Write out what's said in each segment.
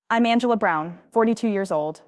I'm Angela Brown, 42 years old,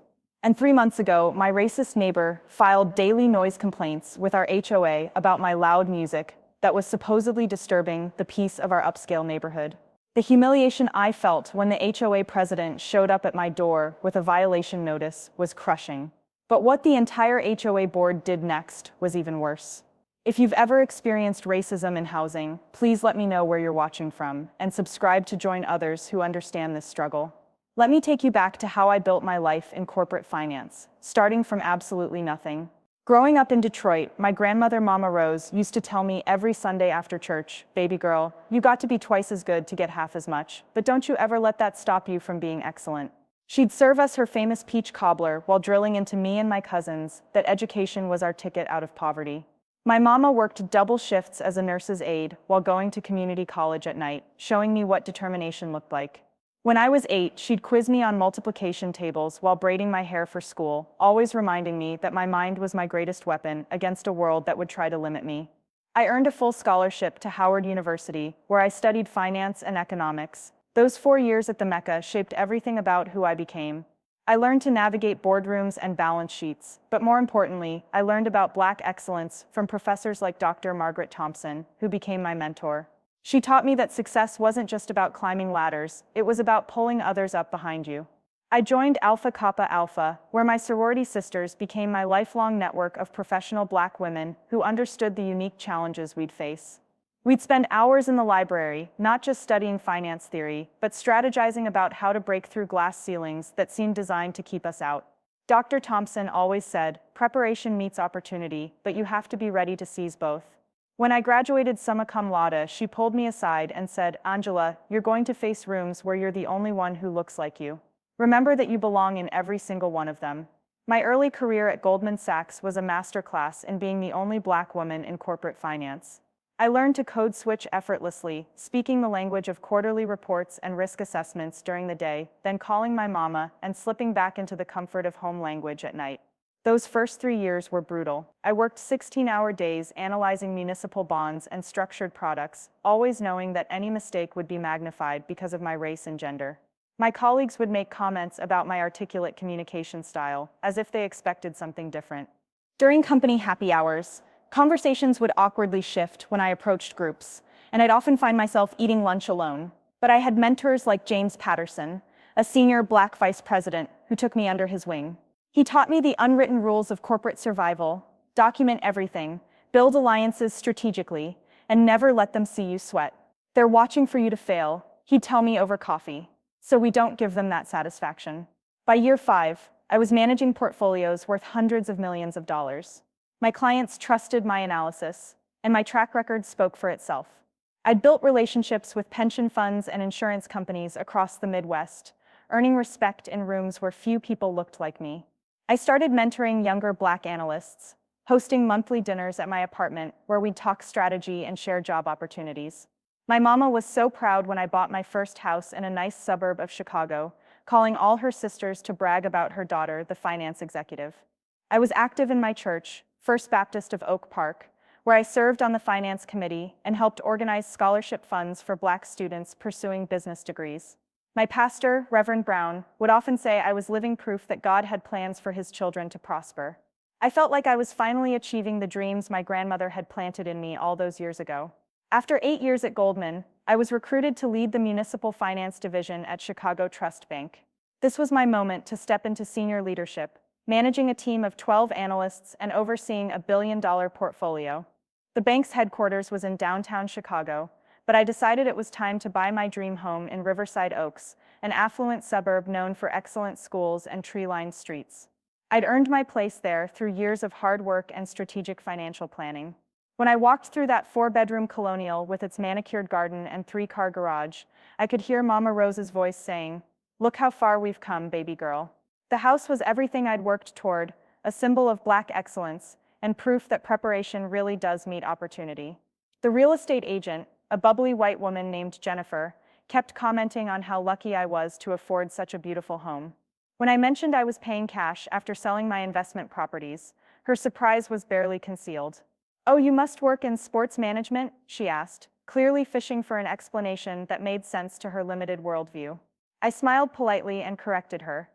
and 3 months ago, my racist neighbor filed daily noise complaints with our HOA about my loud music that was supposedly disturbing the peace of our upscale neighborhood. The humiliation I felt when the HOA president showed up at my door with a violation notice was crushing. But what the entire HOA board did next was even worse. If you've ever experienced racism in housing, please let me know where you're watching from and subscribe to join others who understand this struggle. Let me take you back to how I built my life in corporate finance, starting from absolutely nothing. Growing up in Detroit, my grandmother, Mama Rose, used to tell me every Sunday after church, "Baby girl, you got to be twice as good to get half as much, but don't you ever let that stop you from being excellent." She'd serve us her famous peach cobbler while drilling into me and my cousins that education was our ticket out of poverty. My mama worked double shifts as a nurse's aide while going to community college at night, showing me what determination looked like. When I was 8, she'd quiz me on multiplication tables while braiding my hair for school, always reminding me that my mind was my greatest weapon against a world that would try to limit me. I earned a full scholarship to Howard University, where I studied finance and economics. Those 4 years at the Mecca shaped everything about who I became. I learned to navigate boardrooms and balance sheets, but more importantly, I learned about Black excellence from professors like Dr. Margaret Thompson, who became my mentor. She taught me that success wasn't just about climbing ladders, it was about pulling others up behind you. I joined Alpha Kappa Alpha, where my sorority sisters became my lifelong network of professional Black women who understood the unique challenges we'd face. We'd spend hours in the library, not just studying finance theory, but strategizing about how to break through glass ceilings that seemed designed to keep us out. Dr. Thompson always said, "Preparation meets opportunity, but you have to be ready to seize both." When I graduated summa cum laude, she pulled me aside and said, "Angela, you're going to face rooms where you're the only one who looks like you. Remember that you belong in every single one of them." My early career at Goldman Sachs was a masterclass in being the only Black woman in corporate finance. I learned to code switch effortlessly, speaking the language of quarterly reports and risk assessments during the day, then calling my mama and slipping back into the comfort of home language at night. Those first 3 years were brutal. I worked 16-hour days analyzing municipal bonds and structured products, always knowing that any mistake would be magnified because of my race and gender. My colleagues would make comments about my articulate communication style, as if they expected something different. During company happy hours, conversations would awkwardly shift when I approached groups, and I'd often find myself eating lunch alone. But I had mentors like James Patterson, a senior Black vice president, who took me under his wing. He taught me the unwritten rules of corporate survival: document everything, build alliances strategically, and never let them see you sweat. "They're watching for you to fail," he'd tell me over coffee, "so we don't give them that satisfaction." By year 5, I was managing portfolios worth hundreds of millions of dollars. My clients trusted my analysis, and my track record spoke for itself. I'd built relationships with pension funds and insurance companies across the Midwest, earning respect in rooms where few people looked like me. I started mentoring younger Black analysts, hosting monthly dinners at my apartment where we'd talk strategy and share job opportunities. My mama was so proud when I bought my first house in a nice suburb of Chicago, calling all her sisters to brag about her daughter, the finance executive. I was active in my church, First Baptist of Oak Park, where I served on the finance committee and helped organize scholarship funds for Black students pursuing business degrees. My pastor, Reverend Brown, would often say I was living proof that God had plans for his children to prosper. I felt like I was finally achieving the dreams my grandmother had planted in me all those years ago. After 8 years at Goldman, I was recruited to lead the municipal finance division at Chicago Trust Bank. This was my moment to step into senior leadership, managing a team of 12 analysts and overseeing a billion-dollar portfolio. The bank's headquarters was in downtown Chicago, but I decided it was time to buy my dream home in Riverside Oaks, an affluent suburb known for excellent schools and tree-lined streets. I'd earned my place there through years of hard work and strategic financial planning. When I walked through that 4-bedroom colonial with its manicured garden and 3-car garage, I could hear Mama Rose's voice saying, "Look how far we've come, baby girl." The house was everything I'd worked toward, a symbol of Black excellence, and proof that preparation really does meet opportunity. The real estate agent, a bubbly white woman named Jennifer, kept commenting on how lucky I was to afford such a beautiful home. When I mentioned I was paying cash after selling my investment properties, her surprise was barely concealed. "Oh, you must work in sports management?" she asked, clearly fishing for an explanation that made sense to her limited worldview. I smiled politely and corrected her.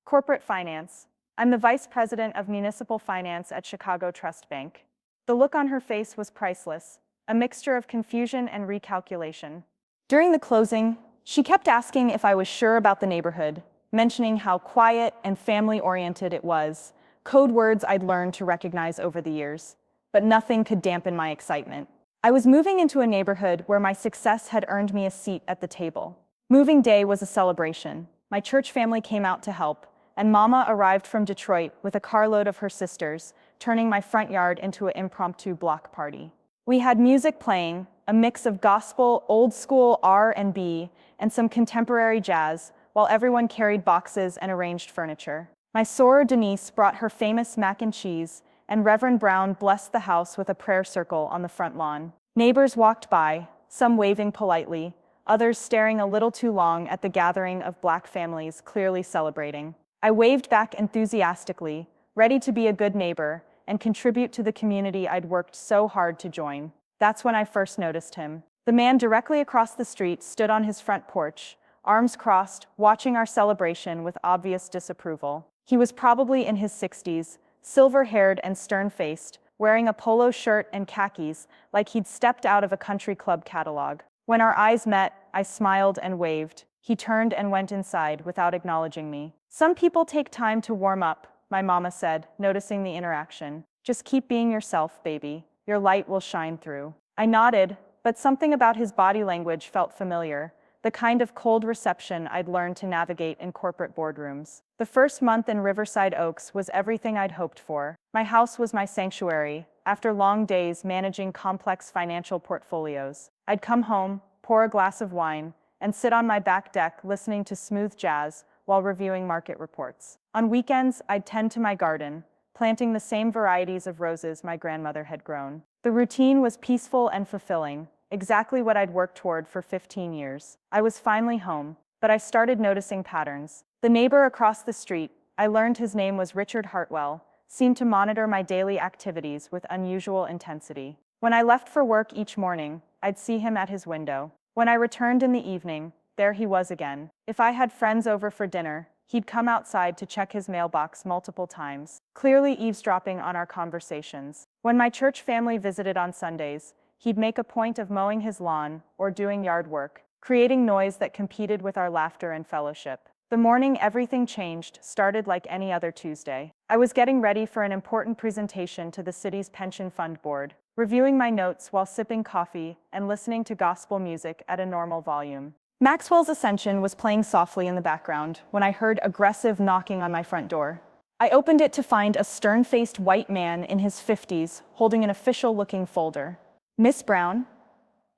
Corporate finance. I'm the vice president of municipal finance at Chicago Trust Bank. The look on her face was priceless, a mixture of confusion and recalculation. During the closing, she kept asking if I was sure about the neighborhood, mentioning how quiet and family-oriented it was, code words I'd learned to recognize over the years. But nothing could dampen my excitement. I was moving into a neighborhood where my success had earned me a seat at the table. Moving day was a celebration. My church family came out to help, and Mama arrived from Detroit with a carload of her sisters, turning my front yard into an impromptu block party. We had music playing, a mix of gospel, old school R&B, and some contemporary jazz, while everyone carried boxes and arranged furniture. My soror Denise brought her famous mac and cheese, and Reverend Brown blessed the house with a prayer circle on the front lawn. Neighbors walked by, some waving politely, others staring a little too long at the gathering of Black families clearly celebrating. I waved back enthusiastically, ready to be a good neighbor and contribute to the community I'd worked so hard to join. That's when I first noticed him. The man directly across the street stood on his front porch, arms crossed, watching our celebration with obvious disapproval. He was probably in his 60s, silver-haired and stern-faced, wearing a polo shirt and khakis like he'd stepped out of a country club catalog. When our eyes met, I smiled and waved. He turned and went inside without acknowledging me. Some people take time to warm up, my mama said, noticing the interaction. Just keep being yourself, baby. Your light will shine through. I nodded, but something about his body language felt familiar, the kind of cold reception I'd learned to navigate in corporate boardrooms. The first month in Riverside Oaks was everything I'd hoped for. My house was my sanctuary. After long days managing complex financial portfolios, I'd come home, pour a glass of wine, and sit on my back deck listening to smooth jazz while reviewing market reports. On weekends, I'd tend to my garden, planting the same varieties of roses my grandmother had grown. The routine was peaceful and fulfilling, exactly what I'd worked toward for 15 years. I was finally home, but I started noticing patterns. The neighbor across the street, I learned his name was Richard Hartwell, seemed to monitor my daily activities with unusual intensity. When I left for work each morning, I'd see him at his window. When I returned in the evening, there he was again. If I had friends over for dinner, he'd come outside to check his mailbox multiple times, clearly eavesdropping on our conversations. When my church family visited on Sundays, he'd make a point of mowing his lawn or doing yard work, creating noise that competed with our laughter and fellowship. The morning everything changed started like any other Tuesday. I was getting ready for an important presentation to the city's pension fund board, reviewing my notes while sipping coffee and listening to gospel music at a normal volume. Maxwell's Ascension was playing softly in the background when I heard aggressive knocking on my front door. I opened it to find a stern-faced white man in his 50s holding an official-looking folder. Miss Brown,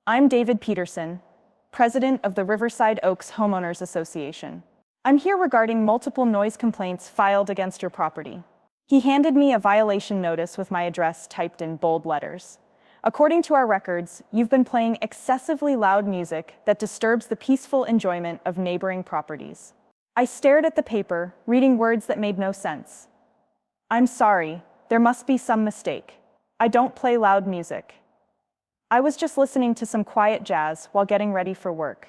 I'm David Peterson, president of the Riverside Oaks Homeowners Association. I'm here regarding multiple noise complaints filed against your property. He handed me a violation notice with my address typed in bold letters. According to our records, you've been playing excessively loud music that disturbs the peaceful enjoyment of neighboring properties. I stared at the paper, reading words that made no sense. I'm sorry, there must be some mistake. I don't play loud music. I was just listening to some quiet jazz while getting ready for work.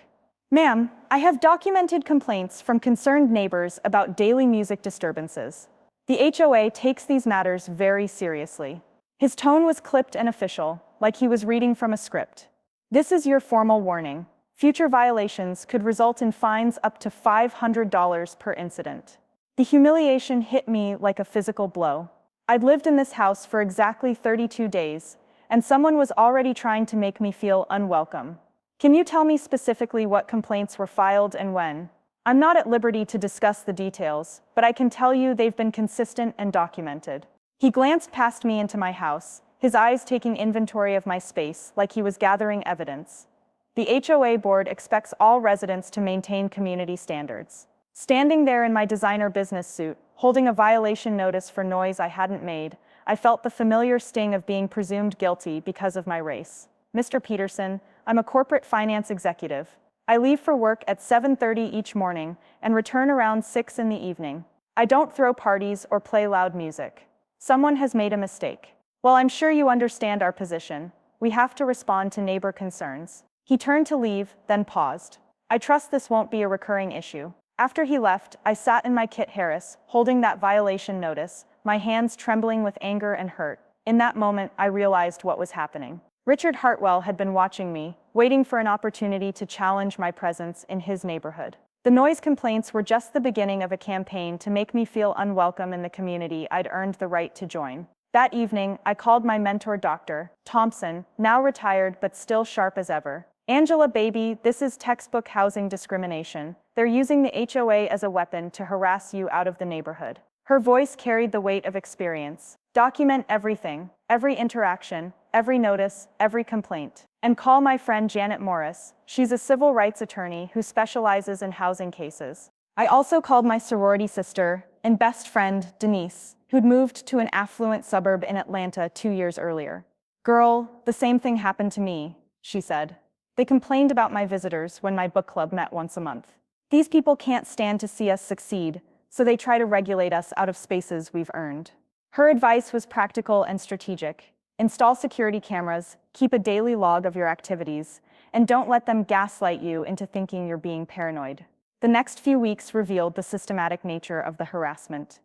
Ma'am, I have documented complaints from concerned neighbors about daily music disturbances. The HOA takes these matters very seriously. His tone was clipped and official, like he was reading from a script. This is your formal warning. Future violations could result in fines up to $500 per incident. The humiliation hit me like a physical blow. I'd lived in this house for exactly 32 days, and someone was already trying to make me feel unwelcome. Can you tell me specifically what complaints were filed and when? I'm not at liberty to discuss the details, but I can tell you they've been consistent and documented. He glanced past me into my house, his eyes taking inventory of my space like he was gathering evidence. The HOA board expects all residents to maintain community standards. Standing there in my designer business suit, holding a violation notice for noise I hadn't made, I felt the familiar sting of being presumed guilty because of my race. Mr. Peterson, I'm a corporate finance executive. I leave for work at 7:30 each morning and return around 6 in the evening. I don't throw parties or play loud music. Someone has made a mistake. Well, I'm sure you understand our position. We have to respond to neighbor concerns. He turned to leave, then paused. I trust this won't be a recurring issue. After he left, I sat in my Kit Harris, holding that violation notice, my hands trembling with anger and hurt. In that moment, I realized what was happening. Richard Hartwell had been watching me, waiting for an opportunity to challenge my presence in his neighborhood. The noise complaints were just the beginning of a campaign to make me feel unwelcome in the community I'd earned the right to join. That evening, I called my mentor, Dr. Thompson, now retired but still sharp as ever. Angela, baby, this is textbook housing discrimination. They're using the HOA as a weapon to harass you out of the neighborhood. Her voice carried the weight of experience. Document everything, every interaction, every notice, every complaint. And call my friend Janet Morris. She's a civil rights attorney who specializes in housing cases. I also called my sorority sister and best friend, Denise, who'd moved to an affluent suburb in Atlanta 2 years earlier. Girl, the same thing happened to me, she said. They complained about my visitors when my book club met once a month. These people can't stand to see us succeed, so they try to regulate us out of spaces we've earned. Her advice was practical and strategic. Install security cameras, keep a daily log of your activities, and don't let them gaslight you into thinking you're being paranoid. The next few weeks revealed the systematic nature of the harassment.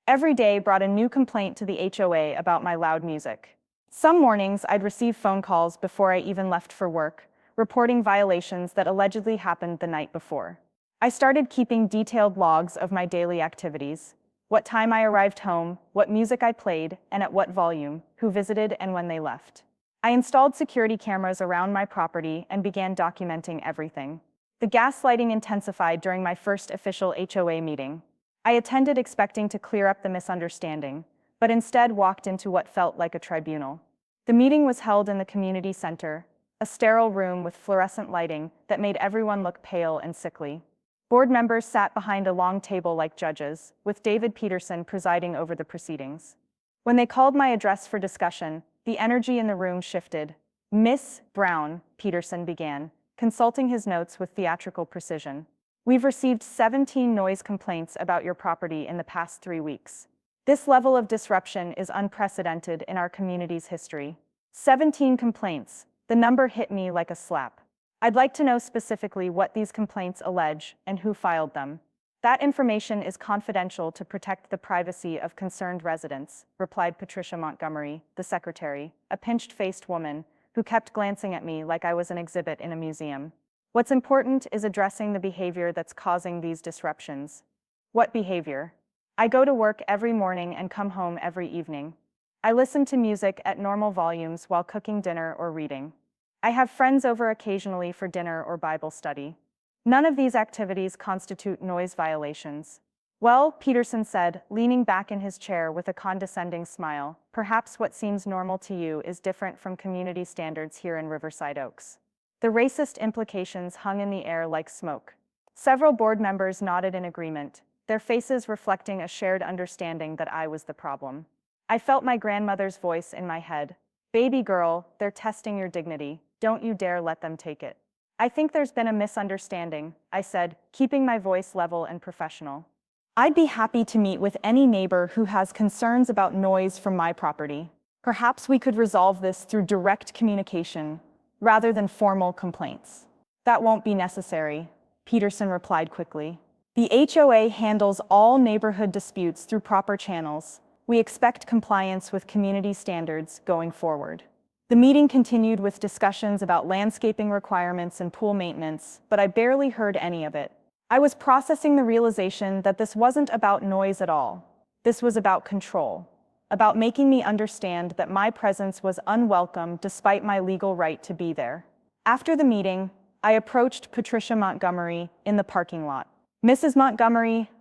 Every day brought a new complaint to the HOA about my loud music. Some mornings I'd receive phone calls before I even left for work, reporting violations that allegedly happened the night before. I started keeping detailed logs of my daily activities, what time I arrived home, what music I played, and at what volume, who visited and when they left. I installed security cameras around my property and began documenting everything. The gaslighting intensified during my first official HOA meeting. I attended expecting to clear up the misunderstanding, but instead walked into what felt like a tribunal. The meeting was held in the community center, a sterile room with fluorescent lighting that made everyone look pale and sickly. Board members sat behind a long table like judges, with David Peterson presiding over the proceedings. When they called my address for discussion, the energy in the room shifted. "Miss Brown," Peterson began, consulting his notes with theatrical precision. "We've received 17 noise complaints about your property in the past 3 weeks. This level of disruption is unprecedented in our community's history. 17 complaints. The number hit me like a slap. I'd like to know specifically what these complaints allege and who filed them." "That information is confidential to protect the privacy of concerned residents," replied Patricia Montgomery, the secretary, a pinched-faced woman who kept glancing at me like I was an exhibit in a museum. "What's important is addressing the behavior that's causing these disruptions." "What behavior?" "I go to work every morning and come home every evening. I listen to music at normal volumes while cooking dinner or reading. I have friends over occasionally for dinner or Bible study. None of these activities constitute noise violations." "Well," Peterson said, leaning back in his chair with a condescending smile, "perhaps what seems normal to you is different from community standards here in Riverside Oaks." The racist implications hung in the air like smoke. Several board members nodded in agreement, their faces reflecting a shared understanding that I was the problem. I felt my grandmother's voice in my head. "Baby girl, they're testing your dignity. Don't you dare let them take it." "I think there's been a misunderstanding," I said, keeping my voice level and professional. "I'd be happy to meet with any neighbor who has concerns about noise from my property. Perhaps we could resolve this through direct communication, rather than formal complaints." "That won't be necessary," Peterson replied quickly. "The HOA handles all neighborhood disputes through proper channels. We expect compliance with community standards going forward." The meeting continued with discussions about landscaping requirements and pool maintenance, but I barely heard any of it. I was processing the realization that this wasn't about noise at all. This was about control, about making me understand that my presence was unwelcome despite my legal right to be there. After the meeting, I approached Patricia Montgomery in the parking lot. "Mrs. Montgomery,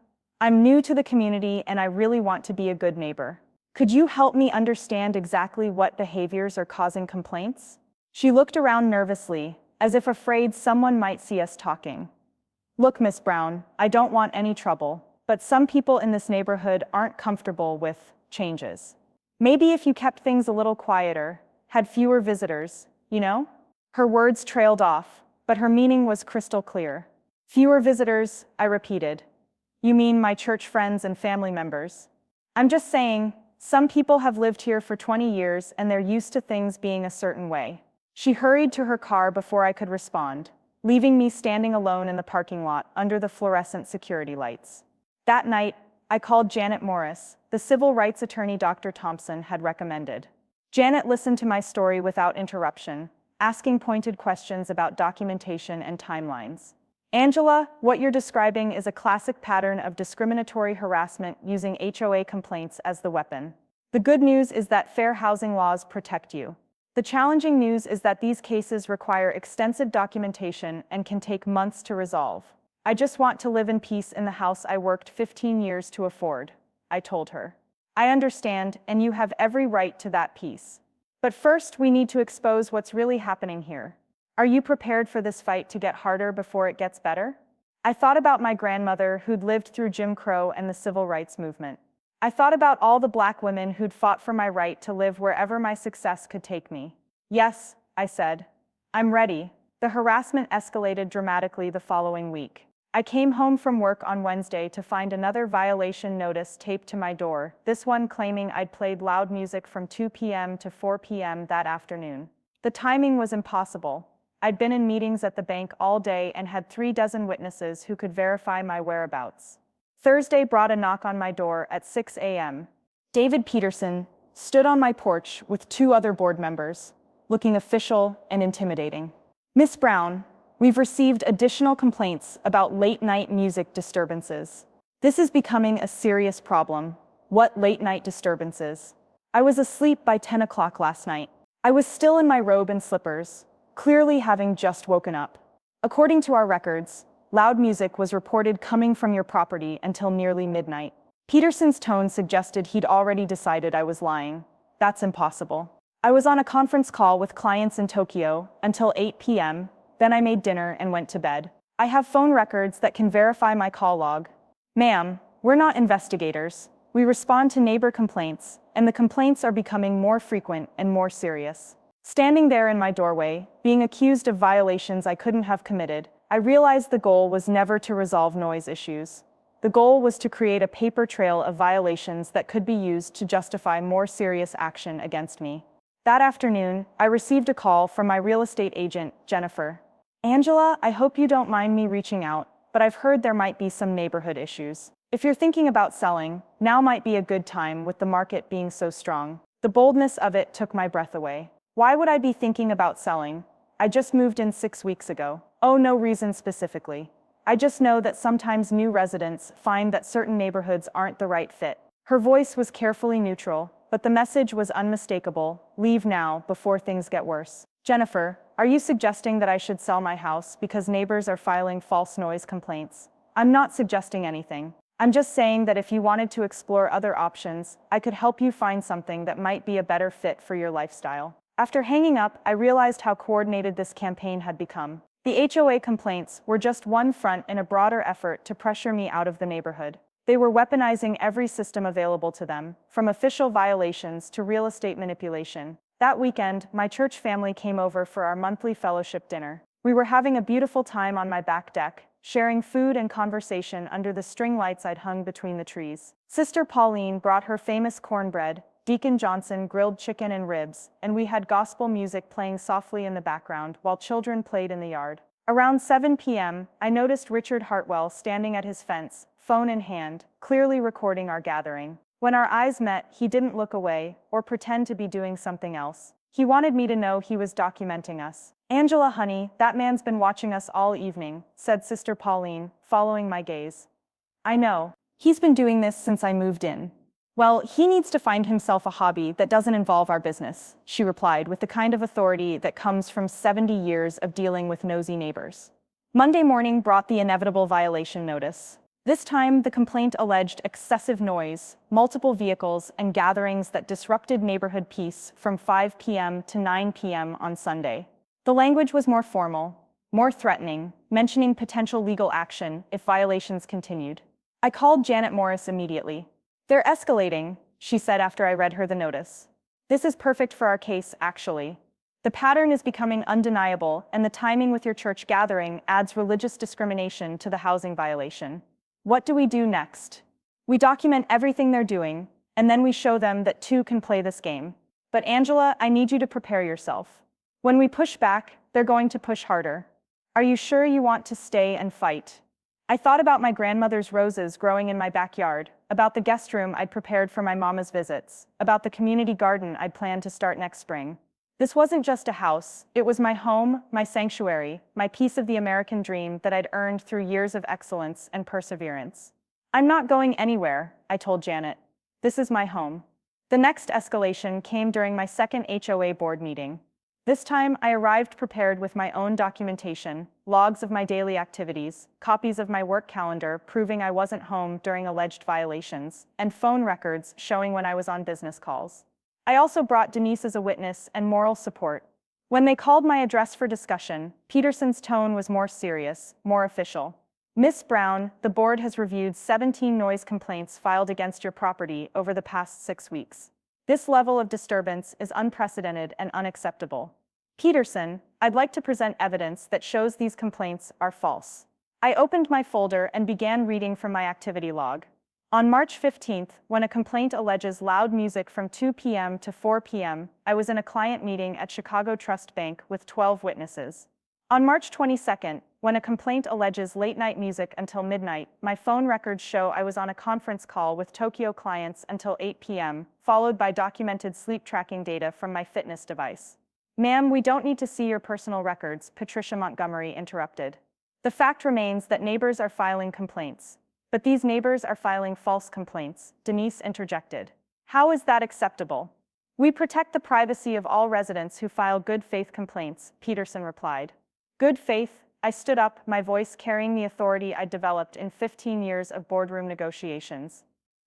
I'm new to the community and I really want to be a good neighbor. Could you help me understand exactly what behaviors are causing complaints?" She looked around nervously, as if afraid someone might see us talking. "Look, Miss Brown, I don't want any trouble, but some people in this neighborhood aren't comfortable with changes. Maybe if you kept things a little quieter, had fewer visitors, you know?" Her words trailed off, but her meaning was crystal clear. "Fewer visitors," I repeated. "You mean my church friends and family members?" "I'm just saying, some people have lived here for 20 years and they're used to things being a certain way." She hurried to her car before I could respond. leaving me standing alone in the parking lot under the fluorescent security lights. That night, I called Janet Morris, the civil rights attorney Dr. Thompson had recommended. Janet listened to my story without interruption, asking pointed questions about documentation and timelines. Angela, what you're describing is a classic pattern of discriminatory harassment using HOA complaints as the weapon. The good news is that fair housing laws protect you. The challenging news is that these cases require extensive documentation and can take months to resolve. I just want to live in peace in the house I worked 15 years to afford, I told her. I understand, and you have every right to that peace. But first, we need to expose what's really happening here. Are you prepared for this fight to get harder before it gets better? I thought about my grandmother who'd lived through Jim Crow and the civil rights movement. I thought about all the Black women who'd fought for my right to live wherever my success could take me. Yes, I said. I'm ready. The harassment escalated dramatically the following week. I came home from work on Wednesday to find another violation notice taped to my door, this one claiming I'd played loud music from 2 p.m. to 4 p.m. that afternoon. The timing was impossible. I'd been in meetings at the bank all day and had 36 witnesses who could verify my whereabouts. Thursday brought a knock on my door at 6 a.m. David Peterson stood on my porch with 2 other board members, looking official and intimidating. Miss Brown, we've received additional complaints about late-night music disturbances. This is becoming a serious problem. What late-night disturbances? I was asleep by 10 o'clock last night. I was still in my robe and slippers, clearly having just woken up. According to our records, loud music was reported coming from your property until nearly midnight. Peterson's tone suggested he'd already decided I was lying. That's impossible. I was on a conference call with clients in Tokyo until 8 p.m., then I made dinner and went to bed. I have phone records that can verify my call log. Ma'am, we're not investigators. We respond to neighbor complaints, and the complaints are becoming more frequent and more serious. Standing there in my doorway, being accused of violations I couldn't have committed, I realized the goal was never to resolve noise issues. The goal was to create a paper trail of violations that could be used to justify more serious action against me. That afternoon, I received a call from my real estate agent, Jennifer. Angela, I hope you don't mind me reaching out, but I've heard there might be some neighborhood issues. If you're thinking about selling, now might be a good time with the market being so strong. The boldness of it took my breath away. Why would I be thinking about selling? I just moved in 6 weeks ago. Oh, no reason specifically. I just know that sometimes new residents find that certain neighborhoods aren't the right fit. Her voice was carefully neutral, but the message was unmistakable. Leave now, before things get worse. Jennifer, are you suggesting that I should sell my house because neighbors are filing false noise complaints? I'm not suggesting anything. I'm just saying that if you wanted to explore other options, I could help you find something that might be a better fit for your lifestyle. After hanging up, I realized how coordinated this campaign had become. The HOA complaints were just one front in a broader effort to pressure me out of the neighborhood. They were weaponizing every system available to them, from official violations to real estate manipulation. That weekend, my church family came over for our monthly fellowship dinner. We were having a beautiful time on my back deck, sharing food and conversation under the string lights I'd hung between the trees. Sister Pauline brought her famous cornbread, Deacon Johnson grilled chicken and ribs, and we had gospel music playing softly in the background while children played in the yard. Around 7 p.m., I noticed Richard Hartwell standing at his fence, phone in hand, clearly recording our gathering. When our eyes met, he didn't look away or pretend to be doing something else. He wanted me to know he was documenting us. Angela, honey, that man's been watching us all evening, said Sister Pauline, following my gaze. I know. He's been doing this since I moved in. Well, he needs to find himself a hobby that doesn't involve our business, she replied with the kind of authority that comes from 70 years of dealing with nosy neighbors. Monday morning brought the inevitable violation notice. This time, the complaint alleged excessive noise, multiple vehicles, and gatherings that disrupted neighborhood peace from 5 p.m. to 9 p.m. on Sunday. The language was more formal, more threatening, mentioning potential legal action if violations continued. I called Janet Morris immediately. They're escalating, she said after I read her the notice. This is perfect for our case, actually. The pattern is becoming undeniable, and the timing with your church gathering adds religious discrimination to the housing violation. What do we do next? We document everything they're doing, and then we show them that 2 can play this game. But Angela, I need you to prepare yourself. When we push back, they're going to push harder. Are you sure you want to stay and fight? I thought about my grandmother's roses growing in my backyard, about the guest room I'd prepared for my mama's visits, about the community garden I'd planned to start next spring. This wasn't just a house, it was my home, my sanctuary, my piece of the American dream that I'd earned through years of excellence and perseverance. I'm not going anywhere, I told Janet. This is my home. The next escalation came during my second HOA board meeting. This time, I arrived prepared with my own documentation, logs of my daily activities, copies of my work calendar proving I wasn't home during alleged violations, and phone records showing when I was on business calls. I also brought Denise as a witness and moral support. When they called my address for discussion, Peterson's tone was more serious, more official. Miss Brown, the board has reviewed 17 noise complaints filed against your property over the past 6 weeks. This level of disturbance is unprecedented and unacceptable. Peterson, I'd like to present evidence that shows these complaints are false. I opened my folder and began reading from my activity log. On March 15th, when a complaint alleges loud music from 2 p.m. to 4 p.m., I was in a client meeting at Chicago Trust Bank with 12 witnesses. On March 22nd, when a complaint alleges late-night music until midnight, my phone records show I was on a conference call with Tokyo clients until 8 p.m., followed by documented sleep tracking data from my fitness device. Ma'am, we don't need to see your personal records, Patricia Montgomery interrupted. The fact remains that neighbors are filing complaints. But these neighbors are filing false complaints, Denise interjected. How is that acceptable? We protect the privacy of all residents who file good faith complaints, Peterson replied. Good faith? I stood up, my voice carrying the authority I'd developed in 15 years of boardroom negotiations.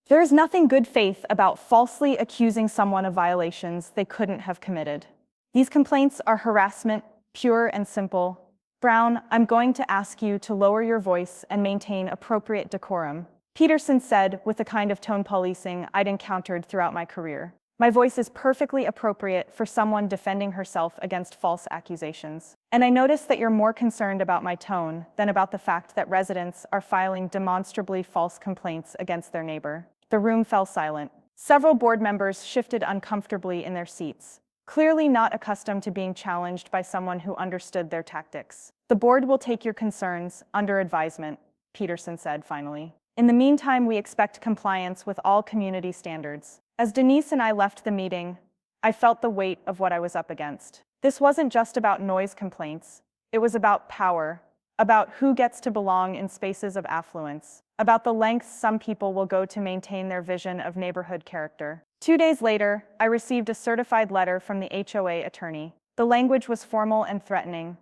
There is nothing good faith about falsely accusing someone of violations they couldn't have committed. These complaints are harassment, pure and simple. Brown, I'm going to ask you to lower your voice and maintain appropriate decorum, Peterson said with the kind of tone policing I'd encountered throughout my career. My voice is perfectly appropriate for someone defending herself against false accusations. And I noticed that you're more concerned about my tone than about the fact that residents are filing demonstrably false complaints against their neighbor. The room fell silent. Several board members shifted uncomfortably in their seats, clearly not accustomed to being challenged by someone who understood their tactics. The board will take your concerns under advisement, Peterson said finally. In the meantime, we expect compliance with all community standards. As Denise and I left the meeting, I felt the weight of what I was up against. This wasn't just about noise complaints. It was about power, about who gets to belong in spaces of affluence, about the lengths some people will go to maintain their vision of neighborhood character. 2 days later, I received a certified letter from the HOA attorney. The language was formal and threatening,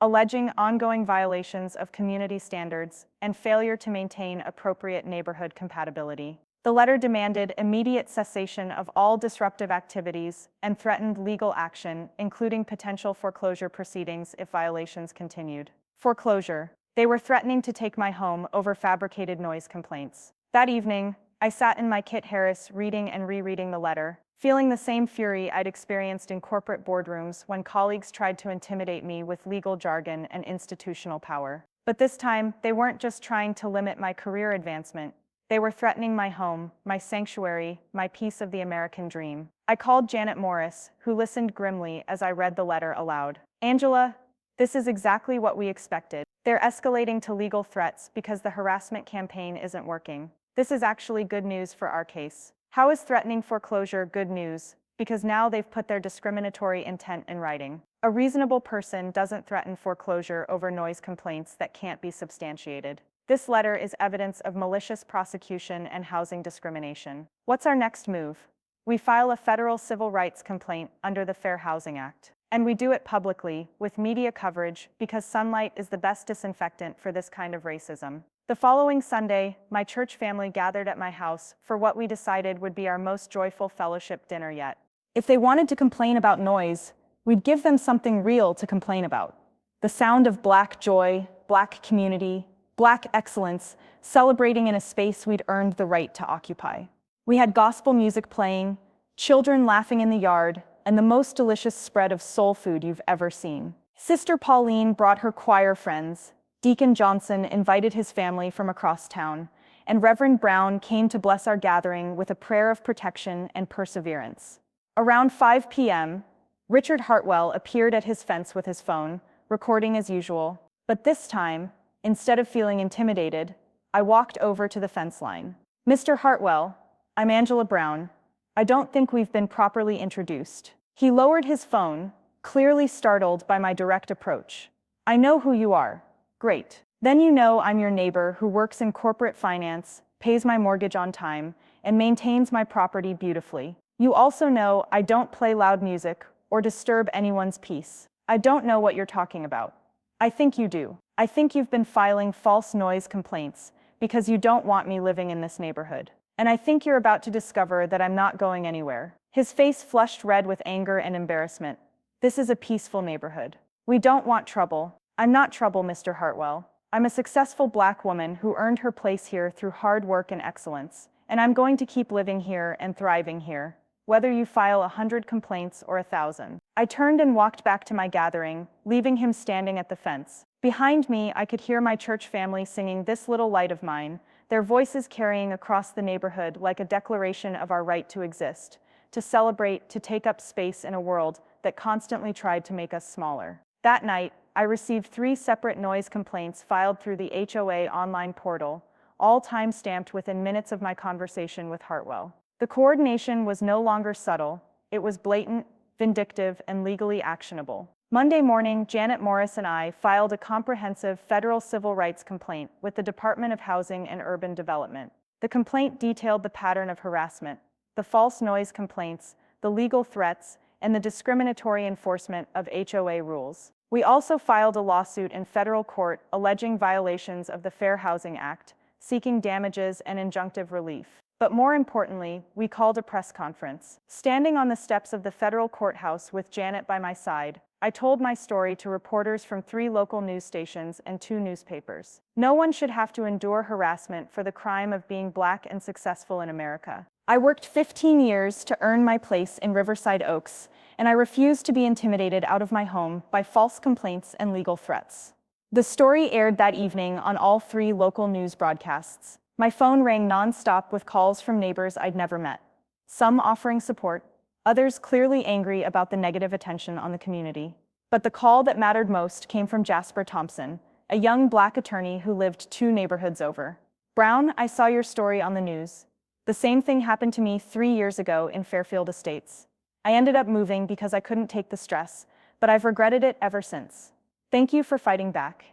alleging ongoing violations of community standards and failure to maintain appropriate neighborhood compatibility. The letter demanded immediate cessation of all disruptive activities and threatened legal action, including potential foreclosure proceedings if violations continued. Foreclosure. They were threatening to take my home over fabricated noise complaints. That evening, I sat in my Kit Harris reading and rereading the letter, feeling the same fury I'd experienced in corporate boardrooms when colleagues tried to intimidate me with legal jargon and institutional power. But this time, they weren't just trying to limit my career advancement. They were threatening my home, my sanctuary, my piece of the American dream. I called Janet Morris, who listened grimly as I read the letter aloud. Angela, this is exactly what we expected. They're escalating to legal threats because the harassment campaign isn't working. This is actually good news for our case. How is threatening foreclosure good news? Because now they've put their discriminatory intent in writing. A reasonable person doesn't threaten foreclosure over noise complaints that can't be substantiated. This letter is evidence of malicious prosecution and housing discrimination. What's our next move? We file a federal civil rights complaint under the Fair Housing Act. And we do it publicly, with media coverage, because sunlight is the best disinfectant for this kind of racism. The following Sunday, my church family gathered at my house for what we decided would be our most joyful fellowship dinner yet. If they wanted to complain about noise, we'd give them something real to complain about. The sound of Black joy, Black community, Black excellence, celebrating in a space we'd earned the right to occupy. We had gospel music playing, children laughing in the yard, and the most delicious spread of soul food you've ever seen. Sister Pauline brought her choir friends, Deacon Johnson invited his family from across town, and Reverend Brown came to bless our gathering with a prayer of protection and perseverance. Around 5 p.m., Richard Hartwell appeared at his fence with his phone, recording as usual. But this time, instead of feeling intimidated, I walked over to the fence line. "Mr. Hartwell, I'm Angela Brown. I don't think we've been properly introduced." He lowered his phone, clearly startled by my direct approach. "I know who you are. Great. Then you know I'm your neighbor who works in corporate finance, pays my mortgage on time, and maintains my property beautifully. You also know I don't play loud music or disturb anyone's peace. I don't know what you're talking about." "I think you do. I think you've been filing false noise complaints because you don't want me living in this neighborhood. And I think you're about to discover that I'm not going anywhere." His face flushed red with anger and embarrassment. "This is a peaceful neighborhood. We don't want trouble." "I'm not trouble, Mr. Hartwell. I'm a successful Black woman who earned her place here through hard work and excellence, and I'm going to keep living here and thriving here, whether you file 100 complaints or 1,000. I turned and walked back to my gathering, leaving him standing at the fence. Behind me, I could hear my church family singing "This Little Light of Mine," their voices carrying across the neighborhood like a declaration of our right to exist, to celebrate, to take up space in a world that constantly tried to make us smaller. That night, I received 3 separate noise complaints filed through the HOA online portal, all time-stamped within minutes of my conversation with Hartwell. The coordination was no longer subtle, it was blatant, vindictive, and legally actionable. Monday morning, Janet Morris and I filed a comprehensive federal civil rights complaint with the Department of Housing and Urban Development. The complaint detailed the pattern of harassment, the false noise complaints, the legal threats, and the discriminatory enforcement of HOA rules. We also filed a lawsuit in federal court alleging violations of the Fair Housing Act, seeking damages and injunctive relief. But more importantly, we called a press conference. Standing on the steps of the federal courthouse with Janet by my side, I told my story to reporters from 3 local news stations and 2 newspapers. No one should have to endure harassment for the crime of being Black and successful in America. I worked 15 years to earn my place in Riverside Oaks, and I refused to be intimidated out of my home by false complaints and legal threats. The story aired that evening on all 3 local news broadcasts. My phone rang nonstop with calls from neighbors I'd never met, some offering support, others clearly angry about the negative attention on the community. But the call that mattered most came from Jasper Thompson, a young Black attorney who lived 2 neighborhoods over. "Brown, I saw your story on the news. The same thing happened to me 3 years ago in Fairfield Estates. I ended up moving because I couldn't take the stress, but I've regretted it ever since. Thank you for fighting back."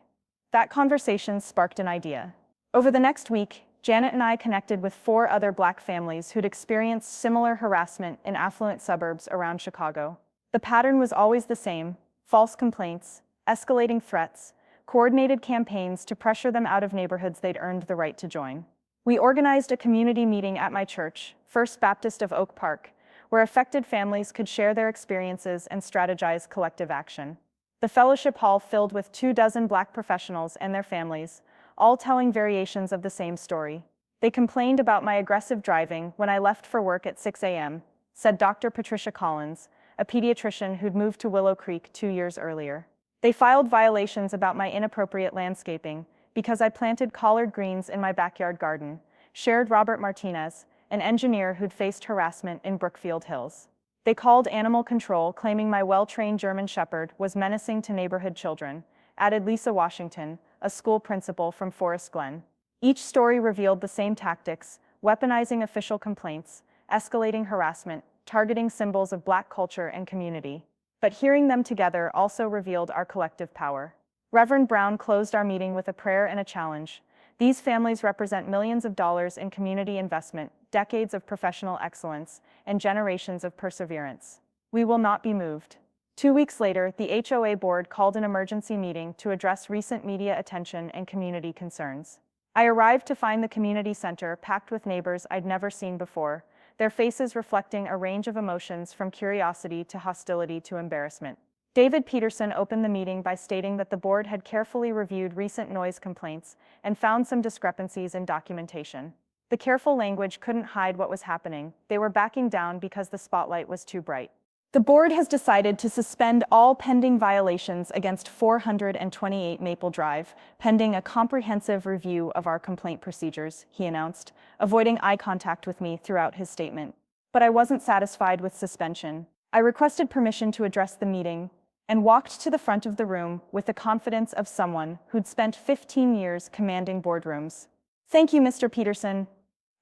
That conversation sparked an idea. Over the next week, Janet and I connected with 4 other Black families who'd experienced similar harassment in affluent suburbs around Chicago. The pattern was always the same: false complaints, escalating threats, coordinated campaigns to pressure them out of neighborhoods they'd earned the right to join. We organized a community meeting at my church, First Baptist of Oak Park, where affected families could share their experiences and strategize collective action. The fellowship hall filled with 24 Black professionals and their families, all telling variations of the same story. "They complained about my aggressive driving when I left for work at 6 a.m., said Dr. Patricia Collins, a pediatrician who'd moved to Willow Creek 2 years earlier. "They filed violations about my inappropriate landscaping because I planted collard greens in my backyard garden," shared Robert Martinez, an engineer who'd faced harassment in Brookfield Hills. "They called animal control, claiming my well-trained German Shepherd was menacing to neighborhood children," added Lisa Washington, a school principal from Forest Glen. Each story revealed the same tactics: weaponizing official complaints, escalating harassment, targeting symbols of Black culture and community. But hearing them together also revealed our collective power. Reverend Brown closed our meeting with a prayer and a challenge. These families represent millions of dollars in community investment, decades of professional excellence, and generations of perseverance. We will not be moved. 2 weeks later, the HOA board called an emergency meeting to address recent media attention and community concerns. I arrived to find the community center packed with neighbors I'd never seen before, their faces reflecting a range of emotions from curiosity to hostility to embarrassment. David Peterson opened the meeting by stating that the board had carefully reviewed recent noise complaints and found some discrepancies in documentation. The careful language couldn't hide what was happening. They were backing down because the spotlight was too bright. "The board has decided to suspend all pending violations against 428 Maple Drive, pending a comprehensive review of our complaint procedures," he announced, avoiding eye contact with me throughout his statement. But I wasn't satisfied with suspension. I requested permission to address the meeting, and walked to the front of the room with the confidence of someone who'd spent 15 years commanding boardrooms. "Thank you, Mr. Peterson.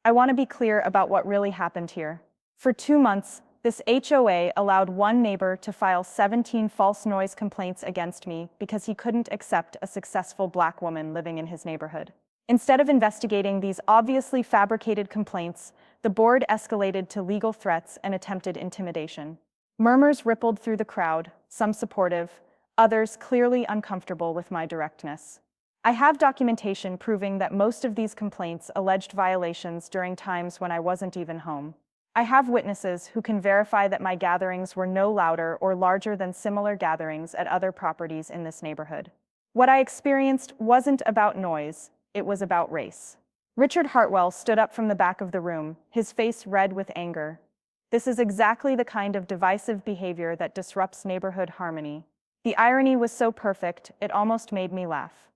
I want to be clear about what really happened here. For 2 months, this HOA allowed one neighbor to file 17 false noise complaints against me because he couldn't accept a successful Black woman living in his neighborhood. Instead of investigating these obviously fabricated complaints, the board escalated to legal threats and attempted intimidation. Murmurs rippled through the crowd, some supportive, others clearly uncomfortable with my directness. I have documentation proving that most of these complaints alleged violations during times when I wasn't even home. I have witnesses who can verify that my gatherings were no louder or larger than similar gatherings at other properties in this neighborhood. What I experienced wasn't about noise, it was about race." Richard Hartwell stood up from the back of the room, his face red with anger. "This is exactly the kind of divisive behavior that disrupts neighborhood harmony." The irony was so perfect, it almost made me laugh.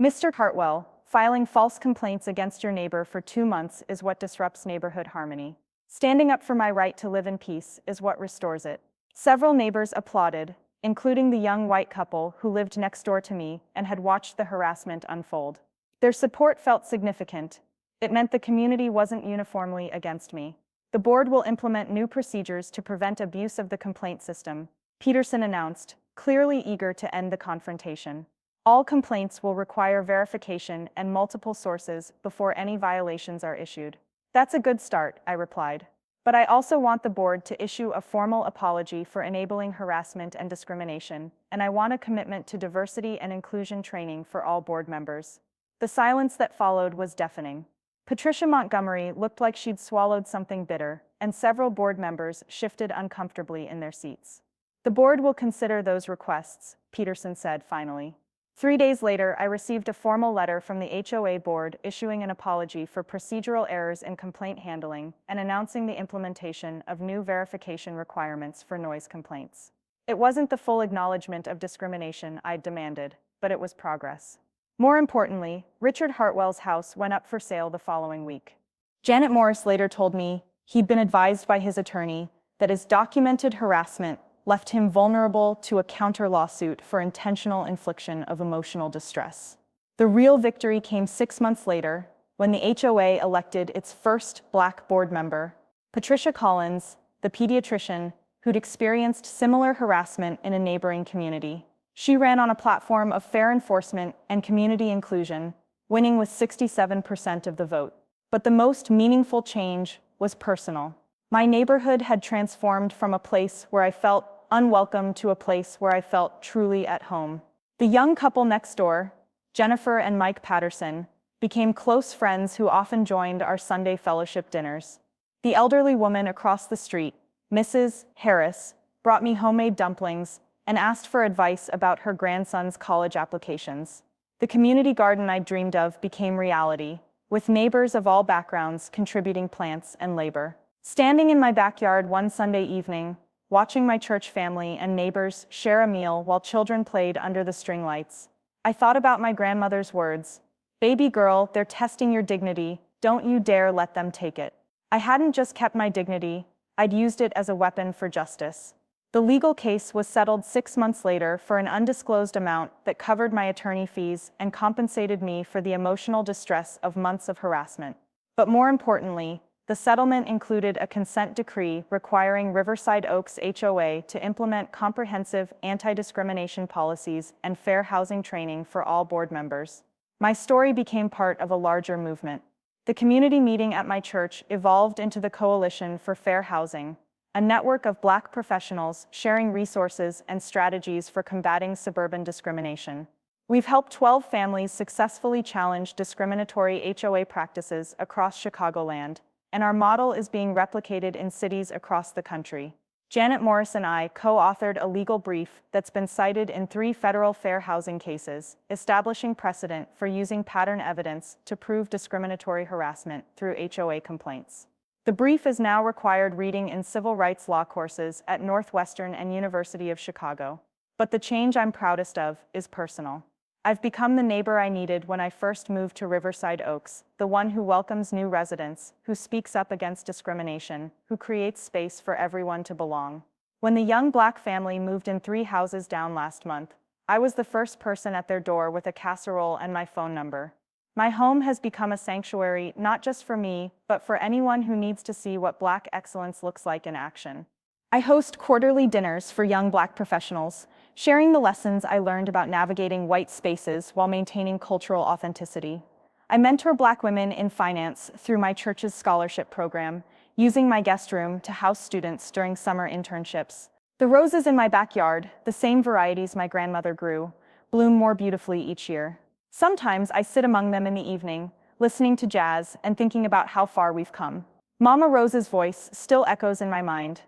"Mr. Hartwell, filing false complaints against your neighbor for 2 months is what disrupts neighborhood harmony. Standing up for my right to live in peace is what restores it." Several neighbors applauded, including the young white couple who lived next door to me and had watched the harassment unfold. Their support felt significant. It meant the community wasn't uniformly against me. "The board will implement new procedures to prevent abuse of the complaint system," Peterson announced, clearly eager to end the confrontation. "All complaints will require verification and multiple sources before any violations are issued." "That's a good start," I replied. "But I also want the board to issue a formal apology for enabling harassment and discrimination, and I want a commitment to diversity and inclusion training for all board members." The silence that followed was deafening. Patricia Montgomery looked like she'd swallowed something bitter, and several board members shifted uncomfortably in their seats. "The board will consider those requests," Peterson said finally. 3 days later, I received a formal letter from the HOA board issuing an apology for procedural errors in complaint handling and announcing the implementation of new verification requirements for noise complaints. It wasn't the full acknowledgement of discrimination I'd demanded, but it was progress. More importantly, Richard Hartwell's house went up for sale the following week. Janet Morris later told me he'd been advised by his attorney that his documented harassment left him vulnerable to a counter-lawsuit for intentional infliction of emotional distress. The real victory came 6 months later, when the HOA elected its first Black board member, Patricia Collins, the pediatrician who'd experienced similar harassment in a neighboring community. She ran on a platform of fair enforcement and community inclusion, winning with 67% of the vote. But the most meaningful change was personal. My neighborhood had transformed from a place where I felt unwelcome to a place where I felt truly at home. The young couple next door, Jennifer and Mike Patterson, became close friends who often joined our Sunday fellowship dinners. The elderly woman across the street, Mrs. Harris, brought me homemade dumplings and asked for advice about her grandson's college applications. The community garden I dreamed of became reality, with neighbors of all backgrounds contributing plants and labor. Standing in my backyard one Sunday evening, watching my church family and neighbors share a meal while children played under the string lights, I thought about my grandmother's words, "Baby girl, they're testing your dignity, don't you dare let them take it." I hadn't just kept my dignity, I'd used it as a weapon for justice. The legal case was settled 6 months later for an undisclosed amount that covered my attorney fees and compensated me for the emotional distress of months of harassment. But more importantly, the settlement included a consent decree requiring Riverside Oaks HOA to implement comprehensive anti-discrimination policies and fair housing training for all board members. My story became part of a larger movement. The community meeting at my church evolved into the Coalition for Fair Housing, a network of Black professionals sharing resources and strategies for combating suburban discrimination. We've helped 12 families successfully challenge discriminatory HOA practices across Chicagoland, and our model is being replicated in cities across the country. Janet Morris and I co-authored a legal brief that's been cited in 3 federal fair housing cases, establishing precedent for using pattern evidence to prove discriminatory harassment through HOA complaints. The brief is now required reading in civil rights law courses at Northwestern and University of Chicago. But the change I'm proudest of is personal. I've become the neighbor I needed when I first moved to Riverside Oaks, the one who welcomes new residents, who speaks up against discrimination, who creates space for everyone to belong. When the young Black family moved in 3 houses down last month, I was the first person at their door with a casserole and my phone number. My home has become a sanctuary not just for me, but for anyone who needs to see what Black excellence looks like in action. I host quarterly dinners for young Black professionals, sharing the lessons I learned about navigating white spaces while maintaining cultural authenticity. I mentor Black women in finance through my church's scholarship program, using my guest room to house students during summer internships. The roses in my backyard, the same varieties my grandmother grew, bloom more beautifully each year. Sometimes I sit among them in the evening, listening to jazz and thinking about how far we've come. Mama Rose's voice still echoes in my mind.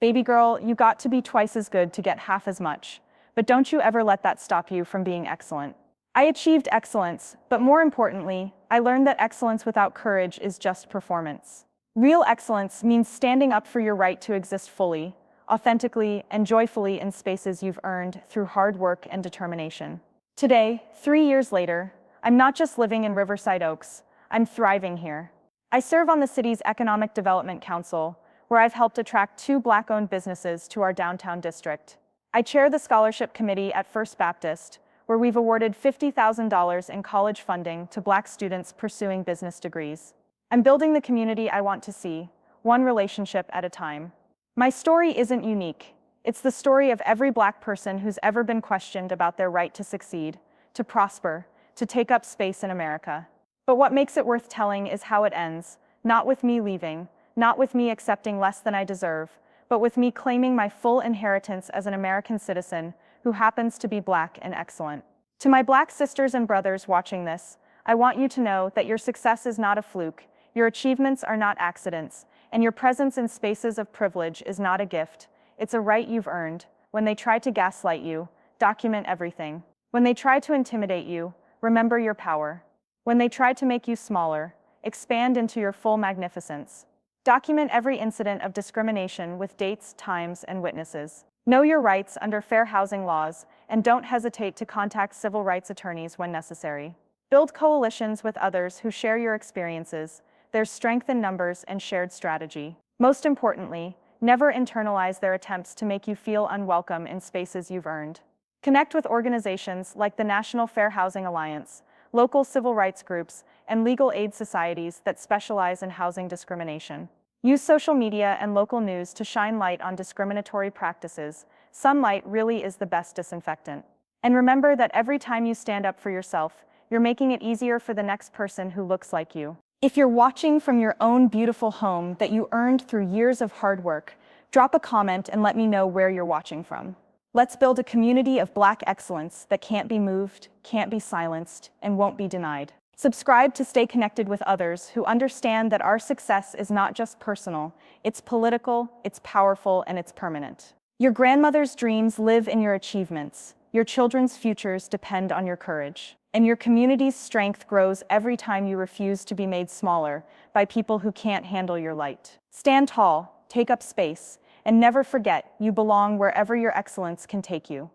Baby girl, you got to be twice as good to get half as much, but don't you ever let that stop you from being excellent. I achieved excellence, but more importantly, I learned that excellence without courage is just performance. Real excellence means standing up for your right to exist fully, authentically, and joyfully in spaces you've earned through hard work and determination. Today, 3 years later, I'm not just living in Riverside Oaks, I'm thriving here. I serve on the city's Economic Development Council, where I've helped attract 2 Black-owned businesses to our downtown district. I chair the scholarship committee at First Baptist, where we've awarded $50,000 in college funding to Black students pursuing business degrees. I'm building the community I want to see, one relationship at a time. My story isn't unique. It's the story of every Black person who's ever been questioned about their right to succeed, to prosper, to take up space in America. But what makes it worth telling is how it ends, not with me leaving, not with me accepting less than I deserve, but with me claiming my full inheritance as an American citizen who happens to be Black and excellent. To my Black sisters and brothers watching this, I want you to know that your success is not a fluke, your achievements are not accidents, and your presence in spaces of privilege is not a gift. It's a right you've earned. When they try to gaslight you, document everything. When they try to intimidate you, remember your power. When they try to make you smaller, expand into your full magnificence. Document every incident of discrimination with dates, times, and witnesses. Know your rights under fair housing laws, and don't hesitate to contact civil rights attorneys when necessary. Build coalitions with others who share your experiences. There's strength in numbers and shared strategy. Most importantly, never internalize their attempts to make you feel unwelcome in spaces you've earned. Connect with organizations like the National Fair Housing Alliance, local civil rights groups, and legal aid societies that specialize in housing discrimination. Use social media and local news to shine light on discriminatory practices. Sunlight really is the best disinfectant. And remember that every time you stand up for yourself, you're making it easier for the next person who looks like you. If you're watching from your own beautiful home that you earned through years of hard work, drop a comment and let me know where you're watching from. Let's build a community of Black excellence that can't be moved, can't be silenced, and won't be denied. Subscribe to stay connected with others who understand that our success is not just personal, it's political, it's powerful, and it's permanent. Your grandmother's dreams live in your achievements. Your children's futures depend on your courage. And your community's strength grows every time you refuse to be made smaller by people who can't handle your light. Stand tall, take up space, and never forget you belong wherever your excellence can take you.